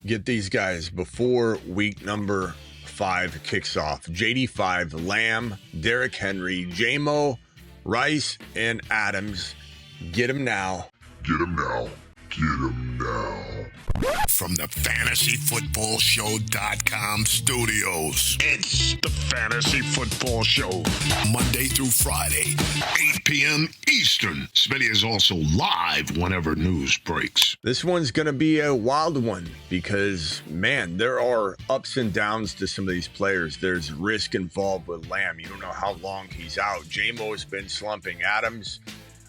Get these guys before week number 5 kicks off. JD5, Lamb, Derrick Henry, JMO, Rice, and Adams. Get them now. Get them now. Get them now. From the FantasyFootballShow.com studios, it's the Fantasy Football Show. Monday through Friday, 8 p.m. Eastern. Smitty is also live whenever news breaks. This one's going to be a wild one because, man, there are ups and downs to some of these players. There's risk involved with Lamb. You don't know how long he's out. JMO has been slumping. Adams,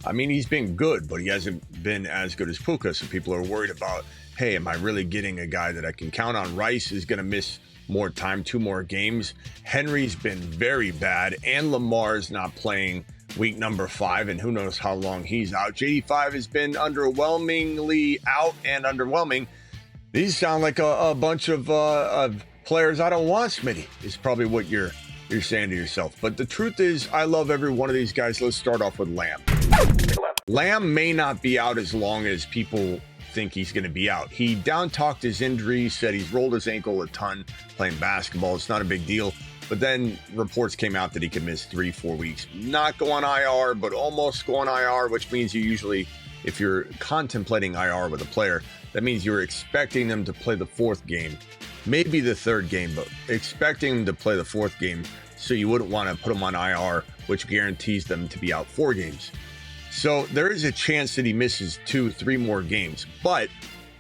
I mean, he's been good, but he hasn't been as good as Puka. So people are worried about, hey, am I really getting a guy that I can count on? Rice is going to miss more time, 2 more games. Henry's been very bad, and Lamar's not playing week number 5, and who knows how long he's out. JD5 has been underwhelmingly out and underwhelming. These sound like a bunch of players I don't want, Smitty, is probably what you're saying to yourself. But the truth is, I love every one of these guys. Let's start off with Lamb. Lamb may not be out as long as people think he's going to be out. He down-talked his injury, said he's rolled his ankle a ton playing basketball. It's not a big deal. But then reports came out that he could miss 3-4 weeks. Not go on IR, but almost go on IR, which means you usually, if you're contemplating IR with a player, that means you're expecting them to play the 4th game, maybe the 3rd game, but expecting them to play the 4th game. So you wouldn't want to put them on IR, which guarantees them to be out 4 games. So there is a chance that he misses 2-3 more games, but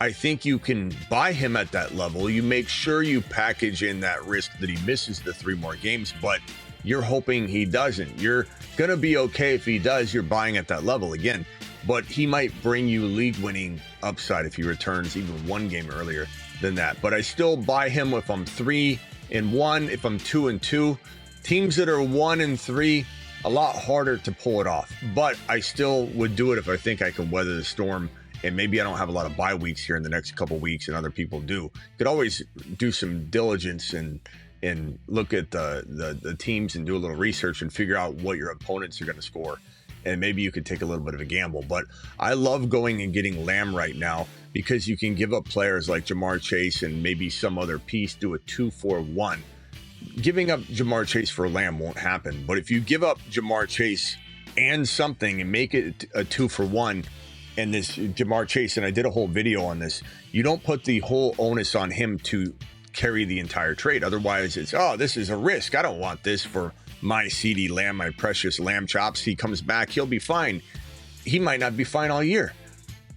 I think you can buy him at that level. You make sure you package in that risk that he misses the 3 more games, but you're hoping he doesn't. You're going to be okay if he does. You're buying at that level again, but he might bring you league winning upside if he returns even 1 game earlier than that. But I still buy him if I'm 3-1, if I'm 2-2. Teams that are 1-3, a lot harder to pull it off, but I still would do it if I think I can weather the storm. And maybe I don't have a lot of bye weeks here in the next couple weeks, and other people do. Could always do some diligence and look at the teams and do a little research and figure out what your opponents are going to score. And maybe you could take a little bit of a gamble. But I love going and getting Lamb right now because you can give up players like Jamar Chase and maybe some other piece, do a 2-4-1. Giving up Jamar Chase for Lamb won't happen. But if you give up Jamar Chase and something and make it a 2-for-1, and this Jamar Chase, and I did a whole video on this, you don't put the whole onus on him to carry the entire trade. Otherwise, it's, oh, this is a risk. I don't want this for my CeeDee Lamb, my precious lamb chops. He comes back, he'll be fine. He might not be fine all year.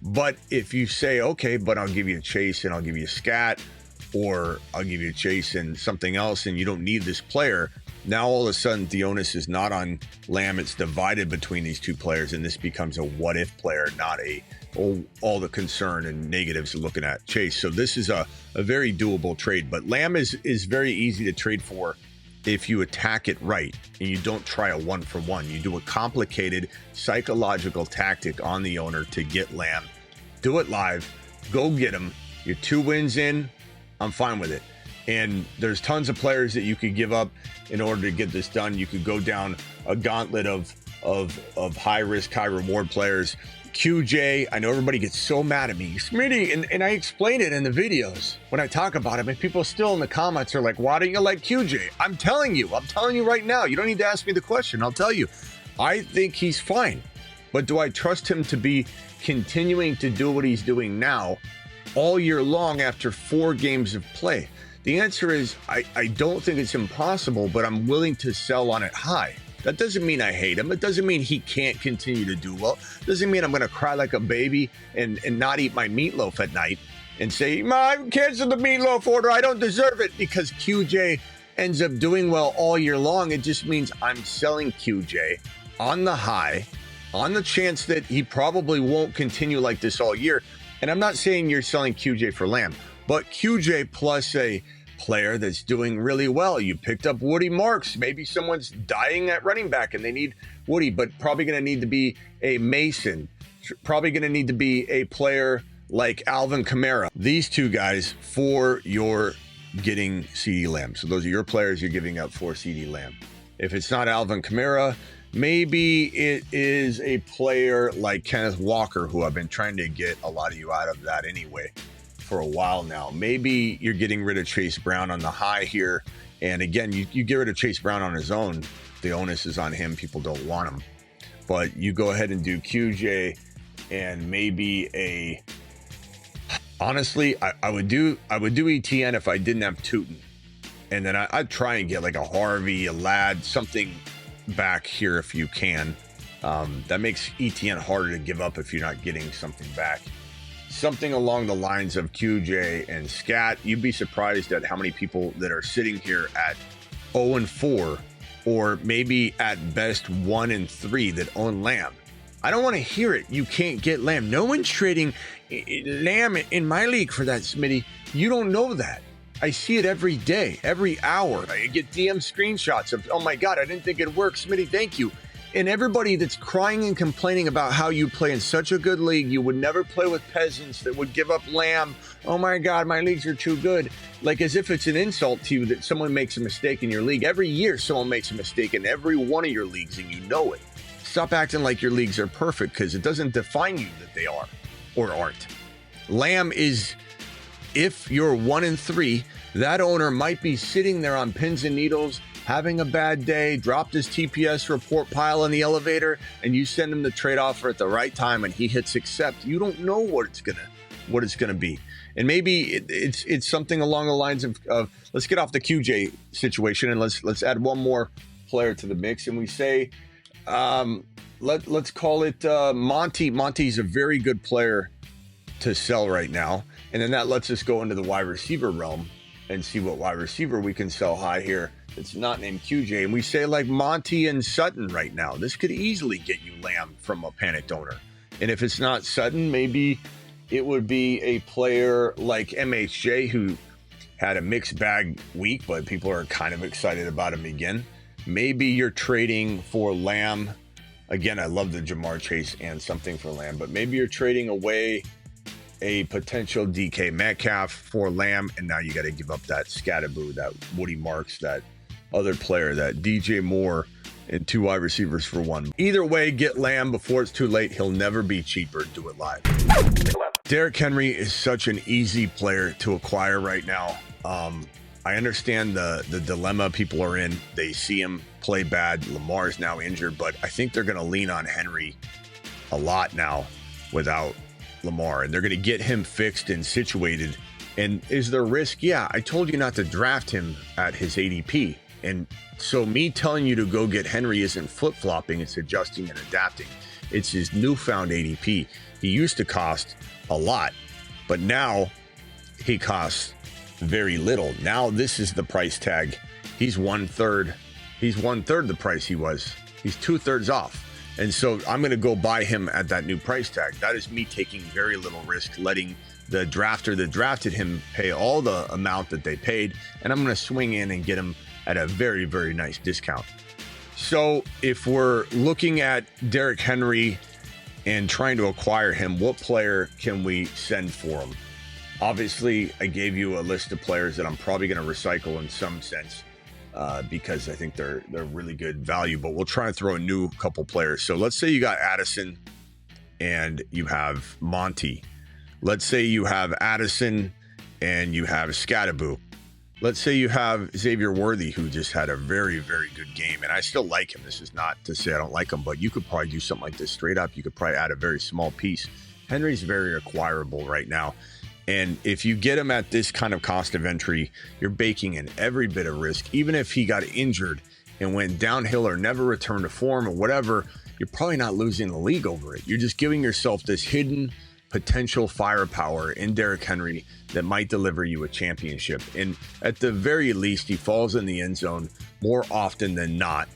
But if you say, okay, but I'll give you a Chase and I'll give you a Scat, or I'll give you a Chase and something else, and you don't need this player, now all of a sudden the onus is not on Lamb. It's divided between these 2 players, and this becomes a what-if player, not all the concern and negatives looking at Chase. So this is a very doable trade. But Lamb is very easy to trade for if you attack it right and you don't try a 1-for-1. You do a complicated psychological tactic on the owner to get Lamb. Do it live. Go get him. You're 2 wins in. I'm fine with it. And there's tons of players that you could give up in order to get this done. You could go down a gauntlet of high risk, high reward players. QJ, I know everybody gets so mad at me, Smitty, and I explain it in the videos when I talk about him, and people still in the comments are like, why don't you like QJ? I'm telling you right now. You don't need to ask me the question. I'll tell you. I think he's fine. But do I trust him to be continuing to do what he's doing now all year long after 4 games of play? The answer is I don't think it's impossible, but I'm willing to sell on it high. That doesn't mean I hate him. It doesn't mean he can't continue to do well. It doesn't mean I'm going to cry like a baby and not eat my meatloaf at night and say, Mom, cancel the meatloaf order. I don't deserve it, because QJ ends up doing well all year long. It just means I'm selling QJ on the high, on the chance that he probably won't continue like this all year. And I'm not saying you're selling QJ for Lamb, but QJ plus a player that's doing really well. You picked up Woody Marks. Maybe someone's dying at running back and they need Woody, but probably going to need to be a Mason. Probably going to need to be a player like Alvin Kamara. These 2 guys for your getting CeeDee Lamb. So those are your players you're giving up for CeeDee Lamb. If it's not Alvin Kamara, maybe it is a player like Kenneth Walker, who I've been trying to get a lot of you out of that anyway. for a while now. Maybe you're getting rid of Chase Brown on the high here. And again, you get rid of Chase Brown on his own. The onus is on him. People don't want him. But you go ahead and do QJ and maybe honestly, I would do ETN if I didn't have Tootin. And then I'd try and get like a Harvey, a Ladd, something back here if you can. That makes ETN harder to give up if you're not getting something back. Something along the lines of QJ and Scat. You'd be surprised at how many people that are sitting here at 0-4 or maybe at best 1-3 that own Lamb. I don't want to hear it. You can't get Lamb. No one's trading Lamb in my league for that, Smitty. You don't know that. I see it every day, every hour. I get DM screenshots of, oh my God, I didn't think it worked. Smitty, thank you. And everybody that's crying and complaining about how you play in such a good league, you would never play with peasants that would give up Lamb. Oh my God, my leagues are too good. Like as if it's an insult to you that someone makes a mistake in your league. Every year someone makes a mistake in every one of your leagues and you know it. Stop acting like your leagues are perfect because it doesn't define you that they are or aren't. Lamb is, if you're 1-3, that owner might be sitting there on pins and needles, having a bad day, dropped his TPS report pile in the elevator, and you send him the trade offer at the right time and he hits accept. You don't know what it's gonna be. And maybe it's something along the lines of let's get off the QJ situation and let's add one more player to the mix. And we say let's call it Monty. Monty's a very good player to sell right now. And then that lets us go into the wide receiver realm and see what wide receiver we can sell high here. It's not named QJ. And we say like Monty and Sutton right now. This could easily get you Lamb from a panicked owner. And if it's not Sutton, maybe it would be a player like MHJ who had a mixed bag week, but people are kind of excited about him again. Maybe you're trading for Lamb. Again, I love the Jamar Chase and something for Lamb, but maybe you're trading away a potential DK Metcalf for Lamb, and now you got to give up that Scatterboo, that Woody Marks, that other player, that DJ Moore, and 2 wide receivers for 1. Either way, get Lamb before it's too late. He'll never be cheaper. Do it live. Derrick Henry is such an easy player to acquire right now. I understand the dilemma people are in. They see him play bad. Lamar's now injured, but I think they're going to lean on Henry a lot now without Lamar, and they're going to get him fixed and situated. And is there risk? Yeah, I told you not to draft him at his ADP. And so me telling you to go get Henry isn't flip-flopping, it's adjusting and adapting. It's his newfound ADP. He used to cost a lot, but now he costs very little. Now this is the price tag. He's 1/3. He's 1/3 the price he was. He's 2/3 off. And so I'm going to go buy him at that new price tag. That is me taking very little risk, letting the drafter that drafted him pay all the amount that they paid. And I'm going to swing in and get him at a very, very nice discount. So if we're looking at Derrick Henry and trying to acquire him, what player can we send for him? Obviously, I gave you a list of players that I'm probably going to recycle in some sense. Because I think they're really good value, but we'll try and throw a new couple players. So let's say you got Addison and you have Monty. Let's say you have Addison and you have Scatterboo. Let's say you have Xavier Worthy, who just had a very, very good game. And I still like him. This is not to say I don't like him, but you could probably do something like this straight up. You could probably add a very small piece. Henry's very acquirable right now. And if you get him at this kind of cost of entry, you're baking in every bit of risk. Even if he got injured and went downhill or never returned to form or whatever, you're probably not losing the league over it. You're just giving yourself this hidden potential firepower in Derrick Henry that might deliver you a championship. And at the very least, he falls in the end zone more often than not.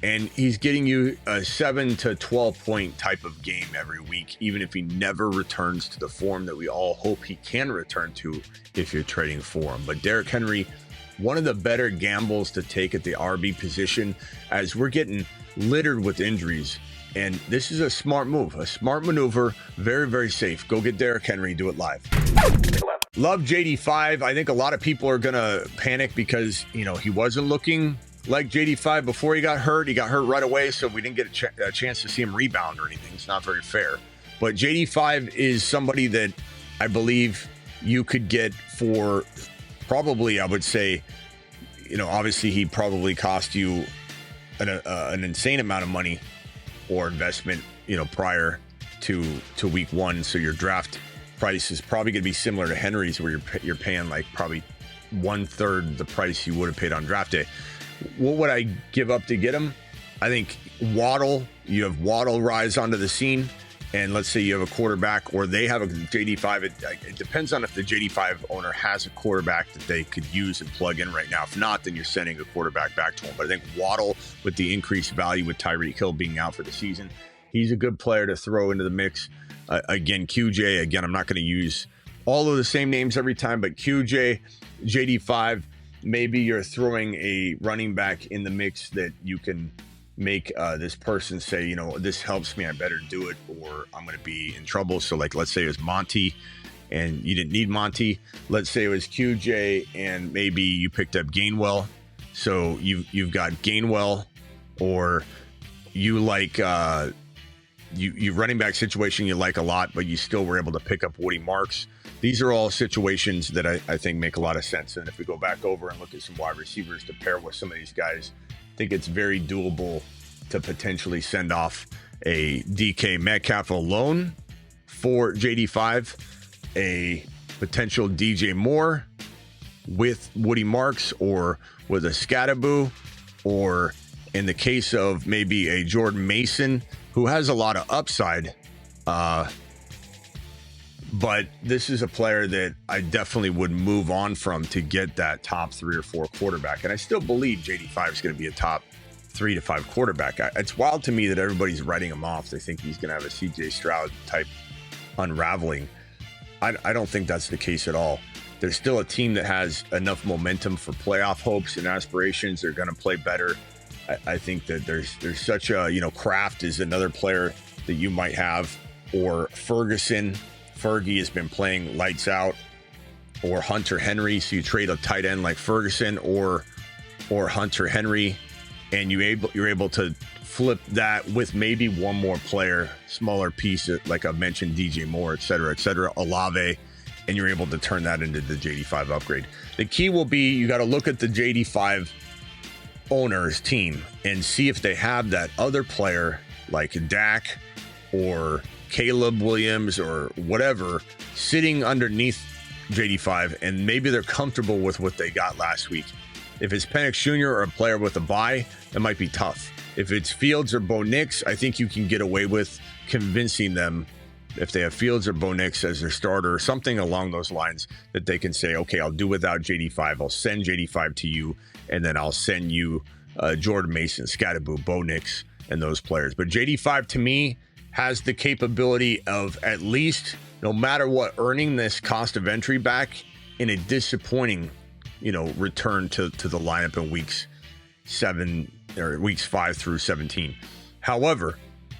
And he's getting you a 7 to 12 point type of game every week, even if he never returns to the form that we all hope he can return to if you're trading for him. But Derrick Henry, one of the better gambles to take at the RB position, as we're getting littered with injuries. And this is a smart move, a smart maneuver, very, very safe. Go get Derrick Henry, do it live. Love JD5. I think a lot of people are going to panic because, he wasn't looking like JD5 before he got hurt. He got hurt right away, so we didn't get a chance to see him rebound or anything. It's not very fair. But JD5 is somebody that I believe you could get for probably, I would say, obviously he probably cost you an insane amount of money or investment, prior to week 1. So your draft price is probably going to be similar to Henry's, where you're paying like probably 1/3 the price you would have paid on draft day. What would I give up to get him? I think Waddle, you have Waddle rise onto the scene, and let's say you have a quarterback, or they have a JD5. It depends on if the JD5 owner has a quarterback that they could use and plug in right now. If not, then you're sending a quarterback back to him. But I think Waddle, with the increased value with Tyreek Hill being out for the season, he's a good player to throw into the mix. Again, QJ, I'm not going to use all of the same names every time, but QJ, JD5, maybe you're throwing a running back in the mix that you can make this person say, this helps me, I better do it, or I'm going to be in trouble. So like, let's say it was Monty and you didn't need Monty. Let's say it was QJ and maybe you picked up Gainwell. So you've got Gainwell, or you like you running back situation you like a lot, but you still were able to pick up Woody Marks. These are all situations that I think make a lot of sense. And if we go back over and look at some wide receivers to pair with some of these guys, I think it's very doable to potentially send off a DK Metcalf alone for JD5, a potential DJ Moore with Woody Marks, or with a Scatterboo, or in the case of maybe a Jordan Mason, who has a lot of upside. But this is a player that I definitely would move on from to get that top 3 or 4 quarterback. And I still believe JD5 is going to be a top 3 to 5 quarterback. It's wild to me that everybody's writing him off. They think he's going to have a CJ Stroud type unraveling. I don't think that's the case at all. There's still a team that has enough momentum for playoff hopes and aspirations. They're going to play better. I think that there's such a, Kraft is another player that you might have, or Ferguson. Fergie has been playing lights out, or Hunter Henry. So you trade a tight end like Ferguson or Hunter Henry, and you're able to flip that with maybe one more player, smaller piece, like I mentioned, DJ Moore, et cetera, Olave, and you're able to turn that into the JD5 upgrade. The key will be, you got to look at the JD5 owner's team and see if they have that other player like Dak or Caleb Williams or whatever sitting underneath JD5, and maybe they're comfortable with what they got last week. If it's Penix Jr. or a player with a bye, that might be tough. If it's Fields or Bo Nix, I think you can get away with convincing them, if they have Fields or Bo Nix as their starter or something along those lines, that they can say, okay, I'll do without JD5. I'll send JD5 to you, and then I'll send you Jordan Mason, Scatterboo, Bo Nix, and those players. But JD5 to me has the capability of, at least, no matter what, earning this cost of entry back in a disappointing, return to the lineup in weeks 5 through 17. However,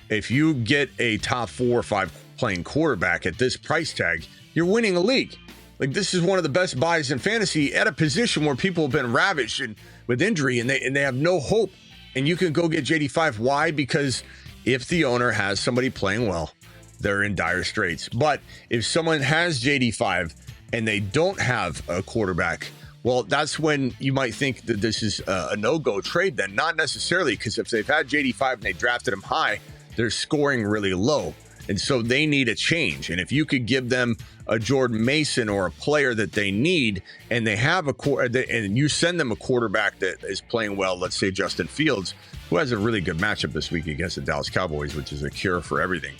if you get a top 4 or 5 playing quarterback at this price tag, you're winning a league. Like, this is one of the best buys in fantasy at a position where people have been ravaged with injury, and they have no hope. And you can go get JD5. Why? Because if the owner has somebody playing well, they're in dire straits. But if someone has JD5 and they don't have a quarterback, well, that's when you might think that this is a no-go trade then. Not necessarily, because if they've had JD5 and they drafted him high, they're scoring really low. And so they need a change. And if you could give them a Jordan Mason or a player that they need, and they have and you send them a quarterback that is playing well, let's say Justin Fields, who has a really good matchup this week against the Dallas Cowboys, which is a cure for everything.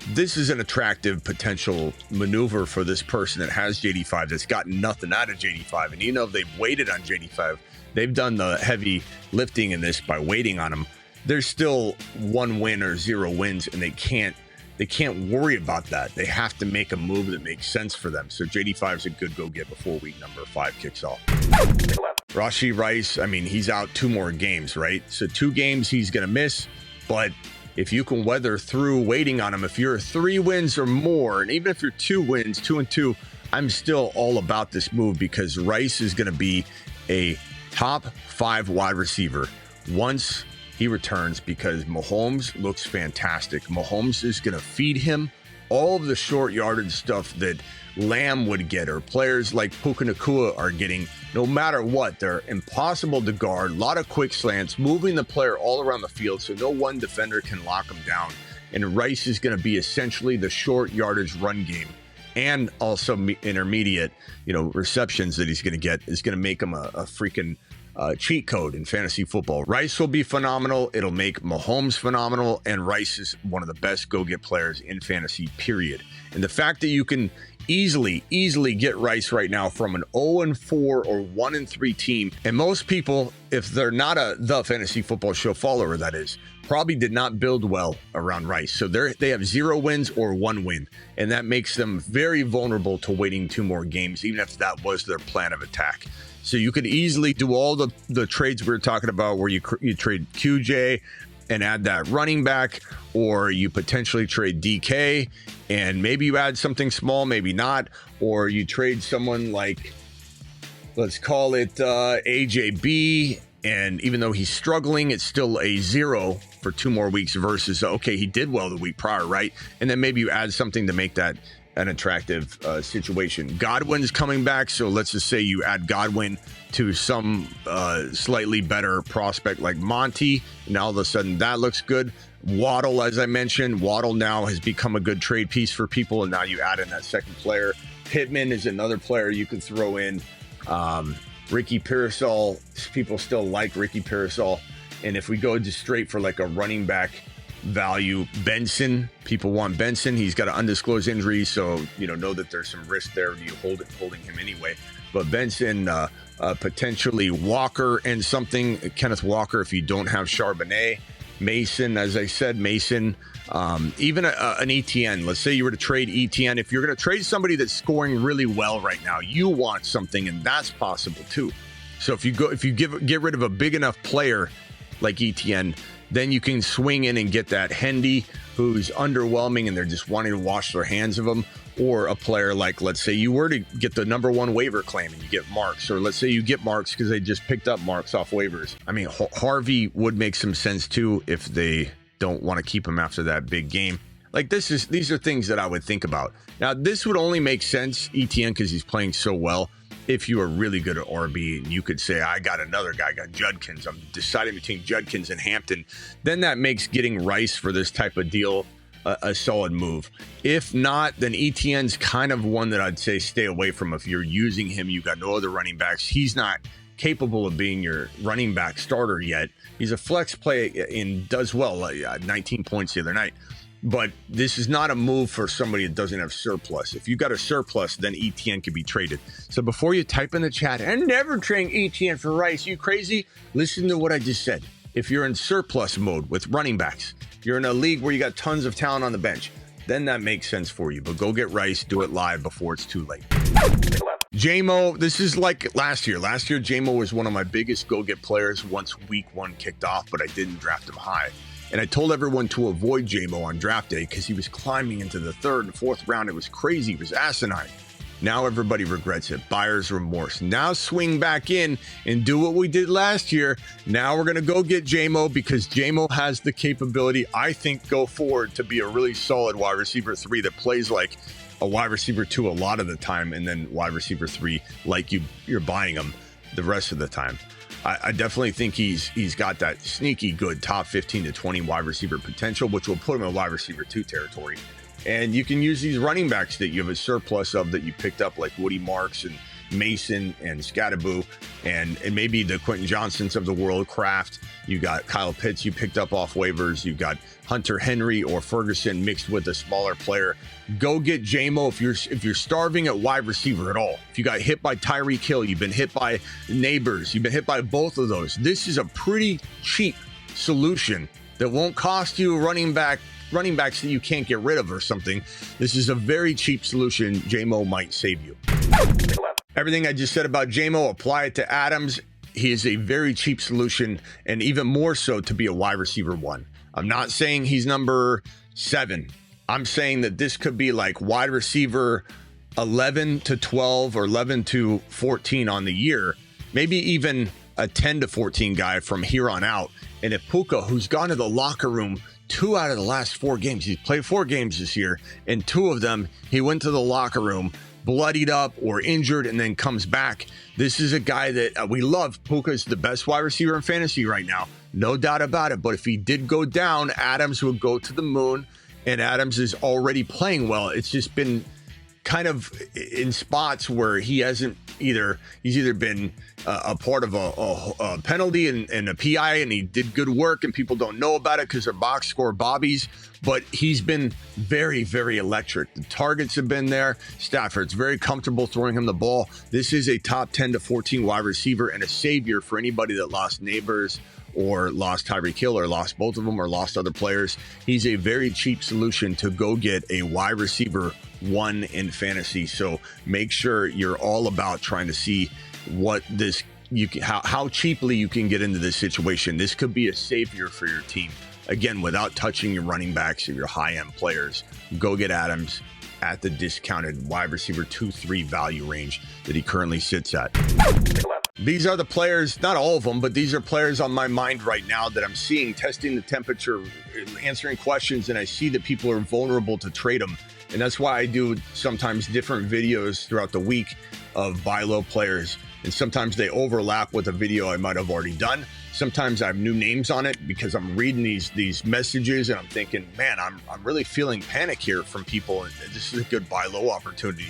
This is an attractive potential maneuver for this person that has JD5, that's gotten nothing out of JD5. And if they've waited on JD5, they've done the heavy lifting in this by waiting on him. There's still 1 win or 0 wins, and they can't worry about that. They have to make a move that makes sense for them. So JD5 is a good go-get before week number 5 kicks off. Rashee Rice, he's out 2 more games, right? So 2 games he's going to miss. But if you can weather through waiting on him, if you're 3 wins or more, and even if you're 2 wins, 2-2, I'm still all about this move, because Rice is going to be a top 5 wide receiver once he returns, because Mahomes looks fantastic. Mahomes is going to feed him all of the short yardage stuff that Lamb would get, or players like Puka Nacua are getting, no matter what, they're impossible to guard. A lot of quick slants, moving the player all around the field so no one defender can lock him down. And Rice is going to be essentially the short yardage run game, and also intermediate, receptions that he's going to get is going to make him a freaking cheat code in fantasy football. Rice will be phenomenal. It'll make Mahomes phenomenal. And Rice is one of the best go-get players in fantasy, period. And the fact that you can easily get Rice right now from an 0-4 or 1-3 team. And most people, if they're not the fantasy football show follower, that is, probably did not build well around Rice. So they have 0 wins or 1 win. And that makes them very vulnerable to waiting 2 more games, even if that was their plan of attack. So you could easily do all the trades we were talking about, where you trade QJ and add that running back, or you potentially trade DK and maybe you add something small, maybe not, or you trade someone like, let's call it AJB, and even though he's struggling, it's still a 0 for 2 more weeks versus, okay, he did well the week prior, right? And then maybe you add something to make that an attractive situation. Godwin's coming back, so let's just say you add Godwin to some slightly better prospect like Monty, and all of a sudden that looks good. Waddle, as I mentioned, Waddle now has become a good trade piece for people, and now you add in that second player. Pittman is another player you could throw in. Ricky Pearsall, people still like Ricky Pearsall, and if we go just straight for like a running back value, Benson, people want Benson. He's got an undisclosed injury, so know that there's some risk there. You holding him anyway. But Benson, potentially Walker and something. Kenneth Walker if you don't have Charbonnet. Mason, as I said, even an ETN. Let's say you were to trade ETN. If you're going to trade somebody that's scoring really well right now, you want something, and that's possible too. So if you get rid of a big enough player like ETN, then you can swing in and get that Hendy, who's underwhelming and they're just wanting to wash their hands of him, or a player like, let's say you were to get the number 1 waiver claim and you get Marks, or let's say you get Marks because they just picked up Marks off waivers. I mean, Harvey would make some sense too if they don't want to keep him after that big game. Like these are things that I would think about. Now, this would only make sense, ETN, because he's playing so well. If you are really good at RB and you could say, I got another guy, I got Judkins, I'm deciding between Judkins and Hampton, then that makes getting Rice for this type of deal a solid move. If not, then ETN's kind of one that I'd say stay away from. If you're using him, you got no other running backs. He's not capable of being your running back starter yet. He's a flex play and does well, 19 points the other night. But this is not a move for somebody that doesn't have surplus. If you got a surplus, then ETN can be traded. So before you type in the chat, and never trade ETN for Rice, you crazy? Listen to what I just said. If you're in surplus mode with running backs, you're in a league where you got tons of talent on the bench, then that makes sense for you. But go get Rice, do it live before it's too late. JMO, this is like last year. Last year, JMO was one of my biggest go-get players once week 1 kicked off, but I didn't draft him high. And I told everyone to avoid JMO on draft day because he was climbing into the 3rd and 4th round. It was crazy. It was asinine. Now everybody regrets it. Buyer's remorse. Now swing back in and do what we did last year. Now we're going to go get JMO because JMO has the capability, I think, go forward to be a really solid wide receiver 3 that plays like a wide receiver 2 a lot of the time, and then wide receiver 3 like you're buying him the rest of the time. I definitely think he's got that sneaky good top 15 to 20 wide receiver potential, which will put him in wide receiver 2 territory. And you can use these running backs that you have a surplus of that you picked up, like Woody Marks and Mason and Scattaboo, and maybe the Quentin Johnsons of the world, Kraft. You got Kyle Pitts you picked up off waivers. You got Hunter Henry or Ferguson mixed with a smaller player. Go get JMO if you're starving at wide receiver at all. If you got hit by Tyreek Hill, you've been hit by Neighbors, you've been hit by both of those. This is a pretty cheap solution that won't cost you running backs that you can't get rid of or something. This is a very cheap solution. JMO might save you. Everything I just said about JMO, apply it to Adams. He is a very cheap solution, and even more so to be a wide receiver 1. I'm not saying he's number 7. I'm saying that this could be like wide receiver 11 to 12 or 11 to 14 on the year, maybe even a 10 to 14 guy from here on out. And if Puka, who's gone to the locker room 2 out of the last 4 games. He's played 4 games this year, and 2 of them, he went to the locker room, bloodied up or injured, and then comes back. This is a guy that we love. Puka is the best wide receiver in fantasy right now. No doubt about it. But if he did go down, Adams would go to the moon, and Adams is already playing well. It's just been kind of in spots where he hasn't he's either been a part of a penalty and a PI, and he did good work and people don't know about it because they're box score bobbies, but he's been very, very electric. The targets have been there. Stafford's very comfortable throwing him the ball. This is a top 10 to 14 wide receiver and a savior for anybody that lost Neighbors or lost Tyreek Hill or lost both of them or lost other players. He's a very cheap solution to go get a wide receiver 1 in fantasy. So make sure you're all about trying to see what this how cheaply you can get into this situation. This could be a savior for your team. Again, without touching your running backs or your high-end players. Go get Adams at the discounted wide receiver 2-3 value range that he currently sits at. These are the players, not all of them, but these are players on my mind right now that I'm seeing, testing the temperature, answering questions, and I see that people are vulnerable to trade them. And that's why I do sometimes different videos throughout the week of buy low players. And sometimes they overlap with a video I might have already done. Sometimes I have new names on it because I'm reading these messages and I'm thinking, man, I'm really feeling panic here from people. And this is a good buy low opportunity.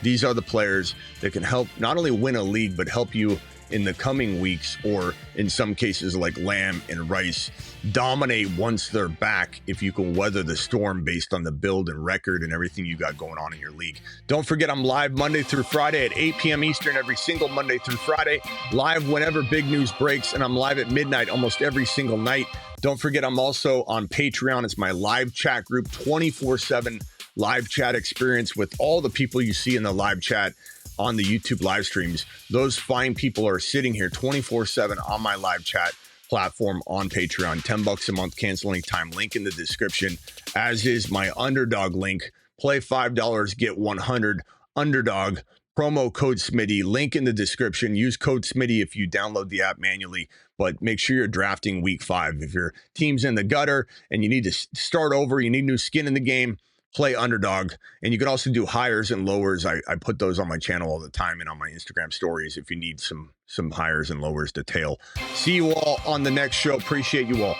These are the players that can help not only win a league, but help you in the coming weeks, or in some cases like Lamb and Rice, dominate once they're back if you can weather the storm based on the build and record and everything you got going on in your league. Don't forget, I'm live Monday through Friday at 8 p.m. Eastern every single Monday through Friday, live whenever big news breaks, and I'm live at midnight almost every single night. Don't forget, I'm also on Patreon. It's my live chat group, 24/7 live chat experience with all the people you see in the live chat on the YouTube live streams. Those fine people are sitting here 24/7 on my live chat platform on Patreon. $10 a month, cancel anytime. Link in the description, as is my Underdog link. Play $5, get 100. Underdog, promo code Smitty. Link in the description. Use code Smitty if you download the app manually, but make sure you're drafting week 5. If your team's in the gutter and you need to start over, you need new skin in the game, play Underdog. And you can also do hires and lowers. I put those on my channel all the time and on my Instagram stories if you need some hires and lowers to tail. See you all on the next show. Appreciate you all.